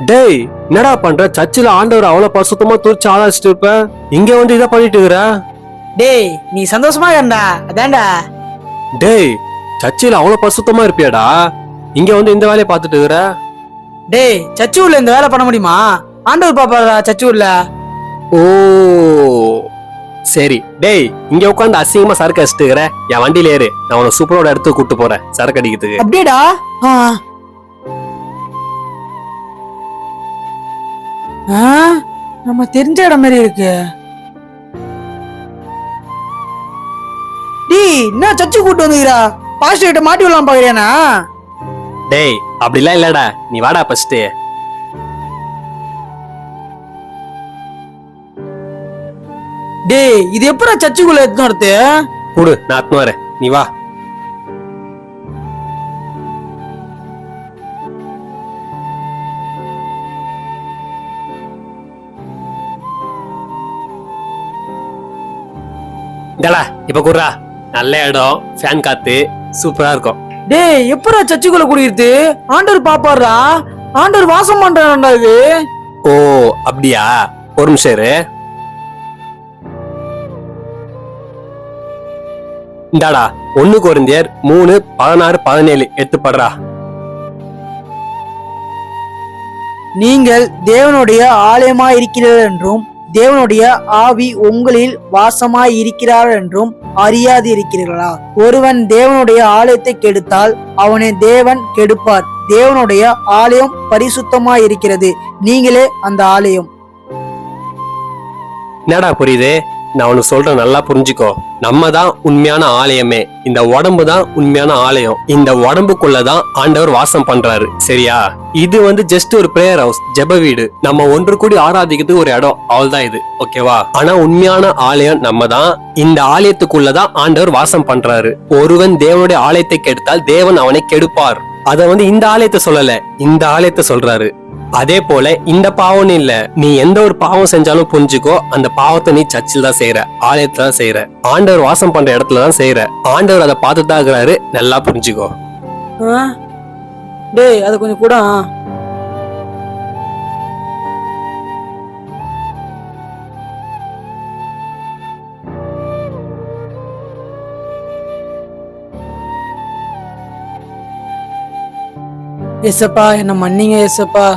டேய், என்னடா பண்ற? சர்ச்சில் ஆண்டவர் அவ்வளவு பரிசுத்தமா தூரிச்சு ஆளாச்சிட்டு இருப்ப, இங்க வந்து இதை பண்ணிட்டு இருக்கிற? டேய் நீ சந்தோஷமா இருந்தா அதான்டா. டேய், சர்ச்சில் அவ்வளவு பரிசுத்தமா இருப்பியாடா, இங்க வந்து இந்த வேலையை பார்த்துட்டு இருக்கிற? டேய் சர்ச்சு உள்ள இந்த வேலை பண்ண முடியுமா? ஆண்டவர் பாப்பாரா சர்ச்சு உள்ள. ஓ சரி. டேய், இங்க உட்காந்து அசிங்கமா சரக்கு அடிச்சுட்டு இருக்கிற, என் வண்டியில ஏறு, நான் உன சூப்பரோட இடத்துக்கு கூட்டு போறேன் சரக்கு அடிக்கிறதுக்கு. அப்படியேடா. நம்ம தெரிஞ்ச இடம் மாதிரி இருக்கு. டேய் என்ன சர்ச்சு கூட்டு வந்துக்கிறா? பாஸ்டர் கிட்ட மாட்டி விடலாம் பாக்குறியானா? டேய் அப்படிலாம் இல்லடா, நீ வாடா ஃபர்ஸ்ட். டேய் இது எப்படா சர்ச்சுக்குள்ள எடுத்துன்னு வரது? குடு, நான் அத்துன்னு வரேன், நீ வா. டேடா இப்ப குடுறா, நல்ல இடம், ஃபேன் காத்து சூப்பரா இருக்கும். டேய் எப்படா சர்ச்சுக்குள்ள குடிக்கிறது? ஆண்டவர் பாப்பாரா, ஆண்டவர் வாசம் பண்றான்டா இது. ஓ அப்படியா, ஒரு நிமிஷம் இரு. இந்தாடா 1 கொரிந்தியர் 3:16-17 எடுத்து படுறா. நீங்கள் தேவனுடைய ஆலயமாய் இருக்கிறீர்கள் என்றும் தேவனுடைய ஆவி உங்களில் வாசமாய் இருக்கிறார் என்றும் அறியாது இருக்கிறீர்களா? ஒருவன் தேவனுடைய ஆலயத்தை கெடுத்தால் அவனை தேவன் கெடுப்பார். தேவனுடைய ஆலயம் பரிசுத்தமாய் இருக்கிறது, நீங்களே அந்த ஆலயம். என்னடா புரியுது? நான் உனக்கு சொல்றேன், நல்லா புரிஞ்சுக்கோ. நம்ம தான் உண்மையான ஆலயமே, இந்த உடம்பு தான் உண்மையான ஆலயம். இந்த உடம்புக்குள்ளதான் ஆண்டவர் வாசம் பண்றாரு, சரியா? இது வந்து ஜஸ்ட் ஒரு பிரேயர் ஹவுஸ், ஜெப வீடு, நம்ம ஒன்று கூடி ஆராதிக்கிறது ஒரு இடம், அவ்வளவுதான் இது, ஓகேவா? ஆனா உண்மையான ஆலயம் நம்ம தான். இந்த ஆலயத்துக்குள்ளதான் ஆண்டவர் வாசம் பண்றாரு. ஒருவன் தேவனுடைய ஆலயத்தை கெடுத்தால் தேவன் அவனை கெடுப்பார். அத வந்து இந்த ஆலயத்தை சொல்லல, இந்த ஆலயத்தை சொல்றாரு. அதே போல இந்த பாவம் இல்ல, நீ எந்த ஒரு பாவம் செஞ்சாலும் புரிஞ்சுக்கோ, அந்த பாவத்தை நீ சர்ச்சில் தான் செய்யற, ஆலயத்துல தான் செய்யற, ஆண்டவர் வாசம் பண்ற இடத்துல தான் செய்யற. ஆண்டவர் அதை பார்த்துதான் இருக்கிறாரு, நல்லா புரிஞ்சுக்கோ. டேய் அது கொஞ்சம் கூட. ஏசப்பா என்ன மன்னிங்க ஏசப்பா.